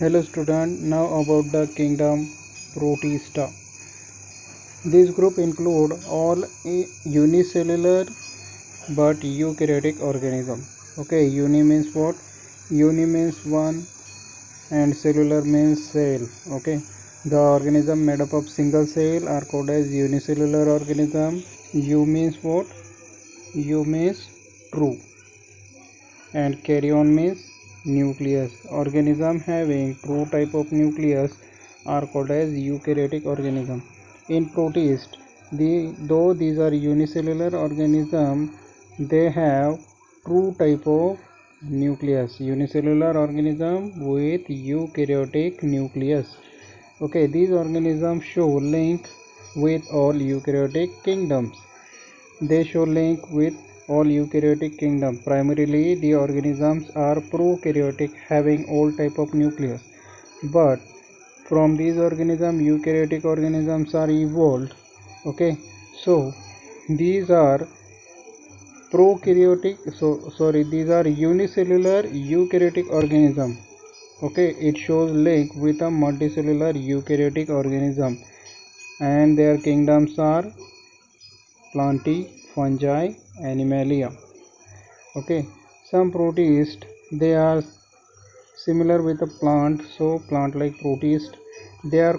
Hello student, now about the kingdom Protista. This group include all unicellular but eukaryotic organism. Okay, uni means what? Uni means one and cellular means cell. Okay, the organism made up of single cell are called as unicellular organism. U means what? U means true and karyon means nucleus. Organism having true type of nucleus are called as eukaryotic organism. In protist, though these are unicellular organism, they have true type of nucleus. Unicellular organism with eukaryotic nucleus. Okay, these organisms show link with all eukaryotic kingdoms. They show link with all eukaryotic kingdom. Primarily, the organisms are prokaryotic, having all type of nucleus. But from these organisms, eukaryotic organisms are evolved. Okay, so these are prokaryotic. These are unicellular eukaryotic organism. Okay, it shows link with a multicellular eukaryotic organism, and their kingdoms are Plantae, fungi, animalia. Okay, some protists they are similar with a plant, so plant like protist. They are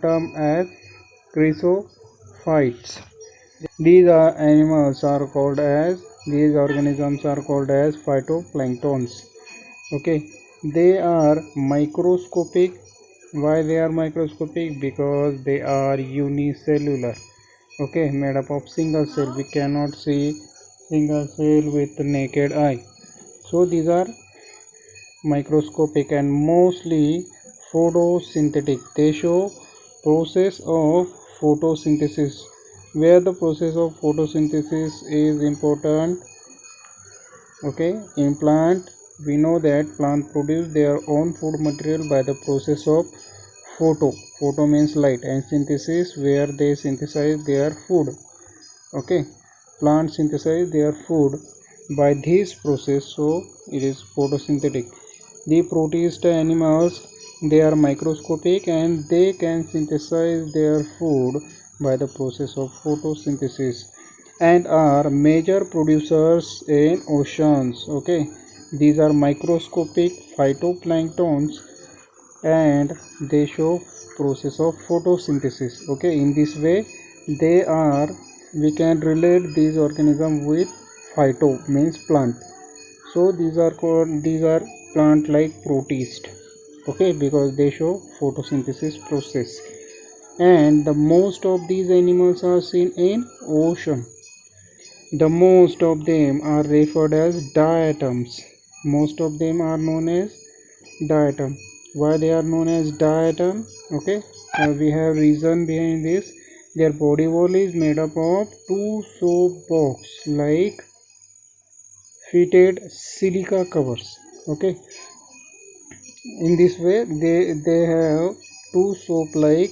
termed as chrysophytes. These organisms are called as phytoplanktons. Okay, they are microscopic. Why they are microscopic? Because they are unicellular. Okay, made up of single cell. We cannot see single cell with the naked eye, so these are microscopic and mostly photosynthetic. They show process of photosynthesis. Where the process of photosynthesis is important. Okay, in plant we know that plant produce their own food material by the process of photo means light, and synthesis where they synthesize their food. Okay, plants synthesize their food by this process, so it is photosynthetic. The protist animals, they are microscopic and they can synthesize their food by the process of photosynthesis and are major producers in oceans. Okay, these are microscopic phytoplanktons and they show process of photosynthesis. Okay, in this way we can relate these organisms with phyto means plant, so these are plant like protist. Okay, because they show photosynthesis process, and the most of these animals are seen in ocean. The most of them are referred as diatoms. Most of them are known as diatom. Why they are known as diatom? Okay, we have reason behind this. Their body wall is made up of two soap box like fitted silica covers. Okay, in this way they have two soap like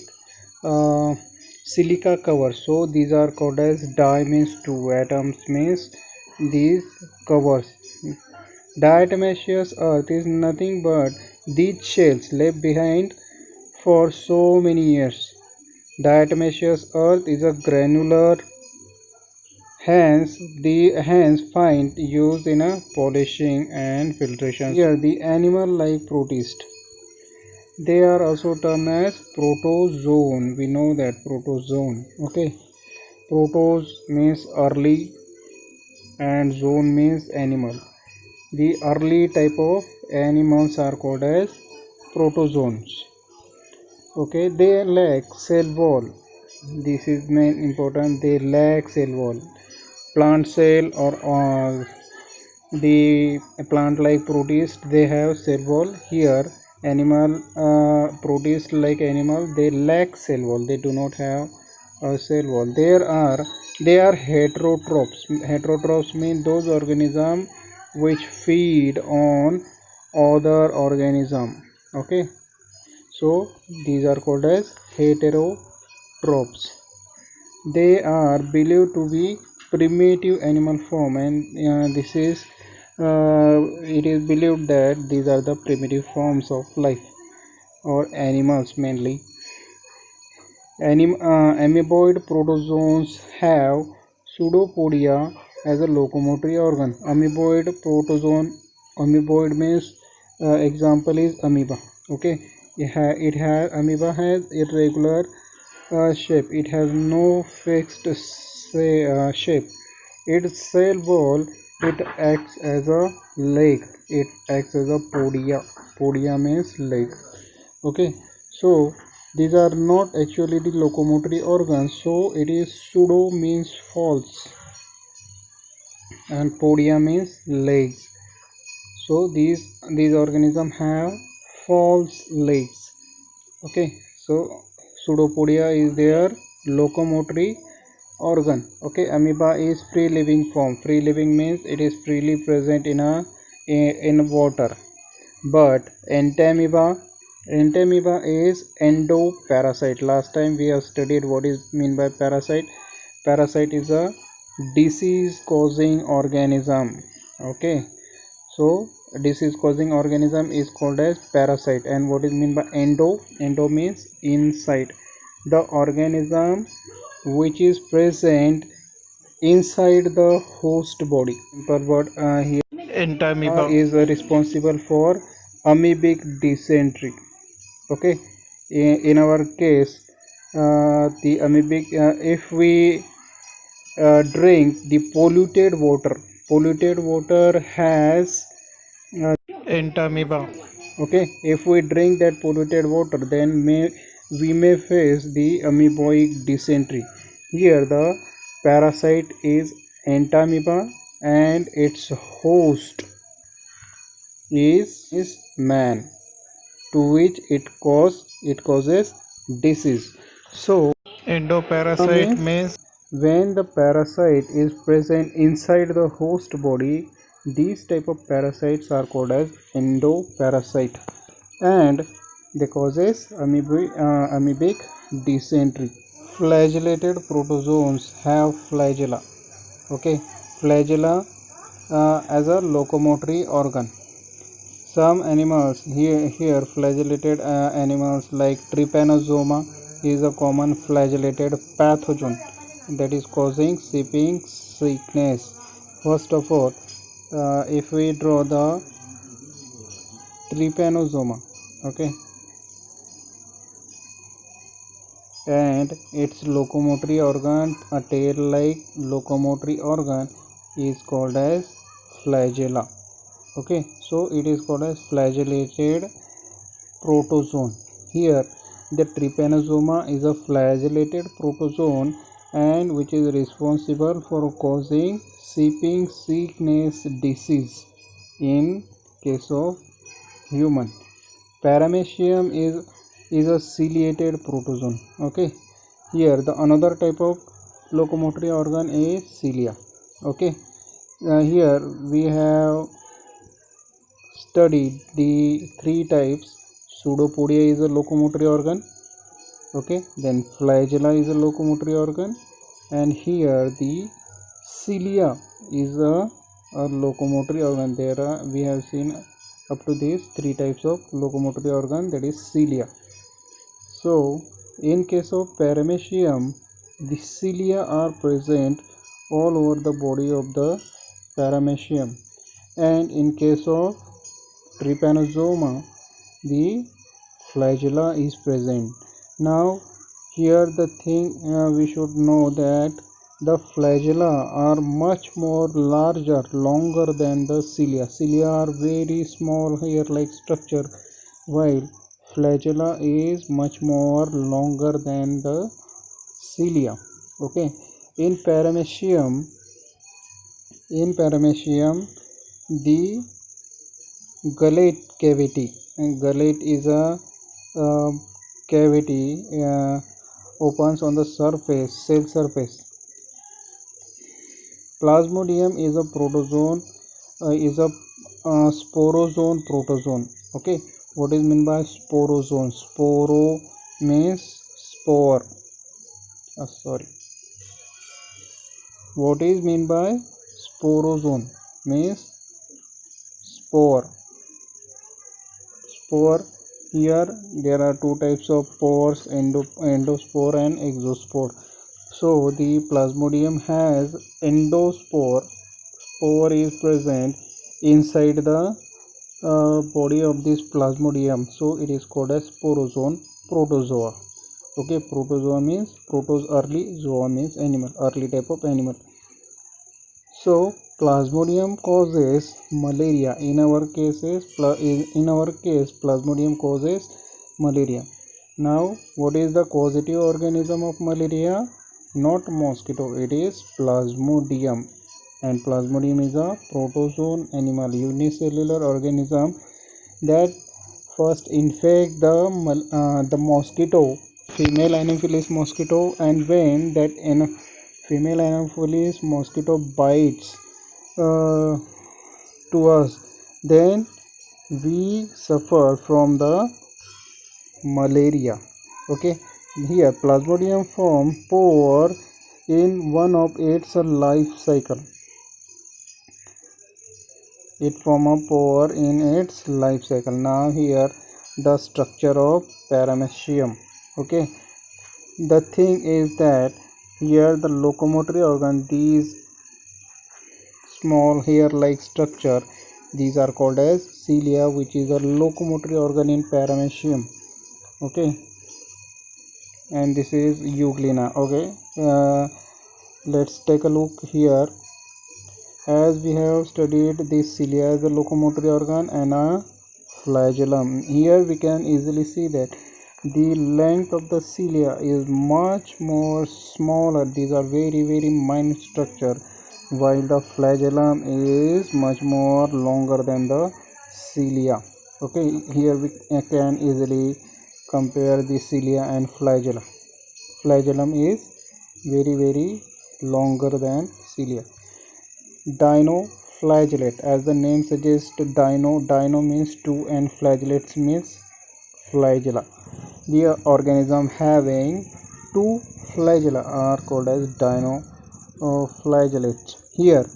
uh, silica covers. So these are called as di means two, atoms means these covers. Diatomaceous earth is nothing but these shells left behind for so many years. Diatomaceous earth is a granular, hence fine used in a polishing and filtration. Here the animal like protist. They are also termed as protozoan. We know that protozoan. Okay, protos means early and zoon means animal. The early type of animals are called as protozoans. Okay, they lack cell wall. This is main important. They lack cell wall. Plant cell or the plant like protist, they have cell wall. Here animal protist like animal, they lack cell wall. They do not have a cell wall. They are heterotrophs. Heterotrophs mean those organisms which feed on other organism. Okay, so these are called as heterotrophs. They are believed to be primitive animal form, and it is believed that these are the primitive forms of life. or animals mainly. Amoeboid protozoans have pseudopodia as a locomotory organ. Amoeboid protozoan, amoeboid means example is amoeba. Okay, amoeba has irregular shape. It has no fixed shape. Its cell wall, it acts as a leg. It acts as a podia. Podia means leg. Okay, so these are not actually the locomotory organs. So it is pseudo means false and podia means legs. So these organisms have false legs. Okay, so pseudopodia is their locomotory organ. Okay, amoeba is free living form. Free living means it is freely present in water. But entamoeba is endoparasite. Last time we have studied what is mean by parasite. Parasite is a disease causing organism. Okay, so disease causing organism is called as parasite. And what is mean by endo means inside the organism which is present inside the host body. Simple word here entamoeba is responsible for amoebic dysentery. Okay, in our case the amoebic if we drink the polluted water has entamoeba. Okay, if we drink that polluted water, then we may face the amoeboic dysentery. Here the parasite is entamoeba and its host is man, to which it causes disease. So endoparasite means when the parasite is present inside the host body, these type of parasites are called as endoparasite, and they causes amoebic dysentery. Flagellated protozoans have flagella. Okay, flagella as a locomotory organ. Some animals here flagellated animals like Trypanosoma is a common flagellated pathogen that is causing sleeping sickness. First of all, if we draw the Trypanosoma, okay, and its locomotory organ, a tail-like locomotory organ, is called as flagella. Okay, so it is called as flagellated protozoan. Here the Trypanosoma is a flagellated protozoan and which is responsible for causing sleeping sickness disease in case of human. Paramecium is a ciliated protozoan. Okay, here the another type of locomotory organ is cilia. Okay, here we have studied the three types. Pseudopodia is a locomotory organ. Okay, then flagella is a locomotory organ, and here the cilia is a locomotory organ. We have seen up to these three types of locomotory organ, that is cilia. So in case of paramecium, the cilia are present all over the body of the paramecium, and in case of Trypanosoma, the flagella is present. Now here the thing we should know that the flagella are much more larger, longer than the cilia. Cilia are very small hair-like structure, while flagella is much more longer than the cilia. Okay, in paramecium, the gullet cavity, and gullet is a cavity opens on the surface, cell surface. Plasmodium is a protozoan, is a sporozoan protozoan. Okay, what is meant by sporozoan? Sporo means spore. Sorry, what is mean by sporozoan? Means spore. Spore Here there are two types of pores, endospore and exospore. So the plasmodium has endospore. Spore is present inside the body of this plasmodium, so it is called as sporozoan protozoa. Okay, protozoa means protos early, zoa means animal, early type of animal. So plasmodium causes malaria. In our case, plasmodium causes malaria. Now, what is the causative organism of malaria? Not mosquito, it is plasmodium. And plasmodium is a protozoan animal, unicellular organism that first infect the mosquito, female anopheles mosquito, and when that female anopheles mosquito bites uh, to us, then we suffer from the malaria. Okay, here plasmodium form pore in one of its life cycle. It form a pore in its life cycle. Now here the structure of paramecium. Okay, the thing is that here the locomotory organ, these small hair like structure, these are called as cilia, which is a locomotory organ in paramecium. Okay, and this is euglena. Okay, let's take a look here. As we have studied this cilia as a locomotory organ and a flagellum, here we can easily see that the length of the cilia is much more smaller. These are very minute structure, while the flagellum is much more longer than the cilia. Okay, here we can easily compare the cilia and flagella. Flagellum is very longer than cilia. Dinoflagellate, as the name suggests, dino means two and flagellates means flagella. The organism having two flagella are called as dinoflagellates. Here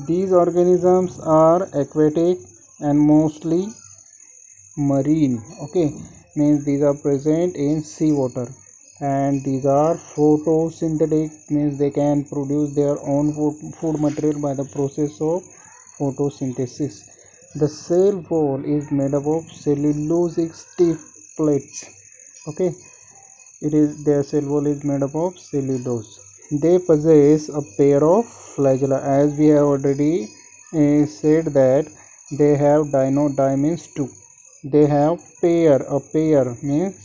these organisms are aquatic and mostly marine. Okay, means these are present in seawater, and these are photosynthetic, means they can produce their own food material by the process of photosynthesis. The cell wall is made up of cellulosic stiff plates. Okay, it is their cell wall is made up of cellulose. They possess a pair of flagella, as we have already said that they have di means two. They have a pair means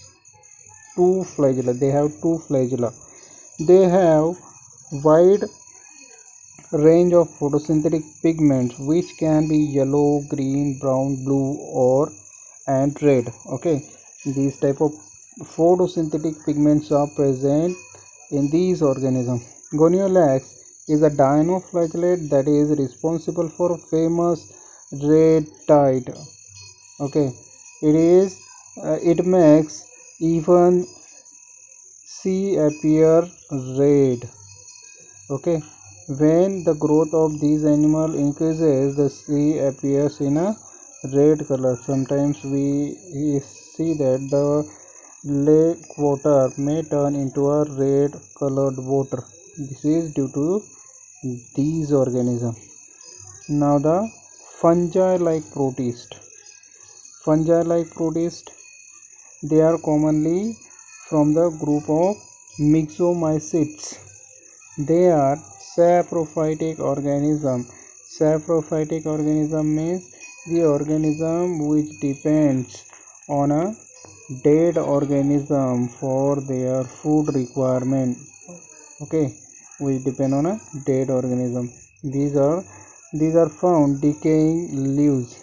two flagella. They have two flagella. They have wide range of photosynthetic pigments, which can be yellow, green, brown, blue, or and red. Okay, these type of photosynthetic pigments are present in these organisms. Goniolax is a dinoflagellate that is responsible for famous red tide. Okay, it makes even sea appear red. Okay, when the growth of these animals increases, the sea appears in a red color. Sometimes we see that the lake water may turn into a red colored water. This is due to these organisms. Now the fungi like protist. Fungi like protist, they are commonly from the group of myxomycetes. They are saprophytic organism. Saprophytic organism means the organism which depends on a dead organism for their food requirement. Okay, which depend on a dead organism. These are found decaying leaves.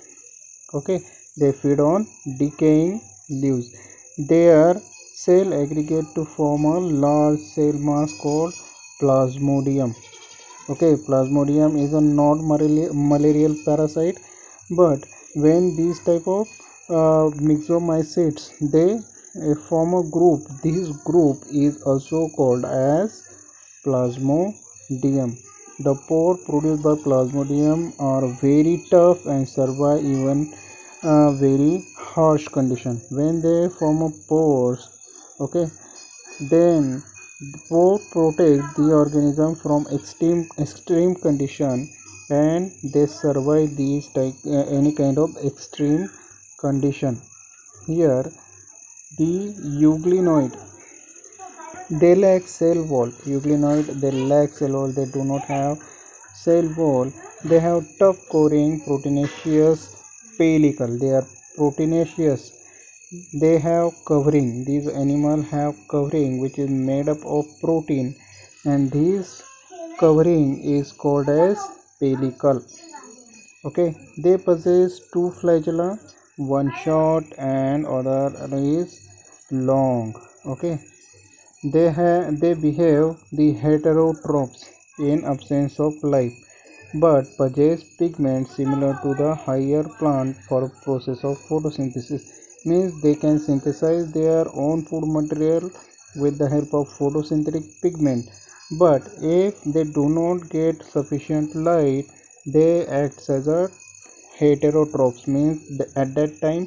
Okay, they feed on decaying leaves. Their cell aggregate to form a large cell mass called plasmodium. Okay, plasmodium is a not malarial parasite, but when these type of myxomycetes, they form a group, this group is also called as plasmodium. The pore produced by plasmodium are very tough and survive even a very harsh condition. When they form a pores, okay, then pore protect the organism from extreme condition, and they survive these any kind of extreme condition. Here the euglenoid, they lack cell wall. Euglenoid, they lack cell wall. They do not have cell wall. They have tough coring, proteinaceous pellicle. They are proteinaceous. They have covering. These animals have covering which is made up of protein, and this covering is called as pellicle. Okay, they possess two flagella, one short and other is long. Okay, they behave the heterotrophs in absence of life, but possess pigments similar to the higher plant for process of photosynthesis. Means they can synthesize their own food material with the help of photosynthetic pigment. But if they do not get sufficient light, they act as a heterotrophs. Means at that time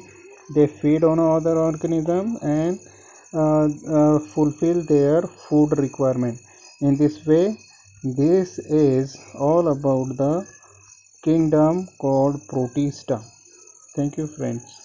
they feed on other organism and fulfill their food requirement. In this way, this is all about the kingdom called Protista. Thank you, friends.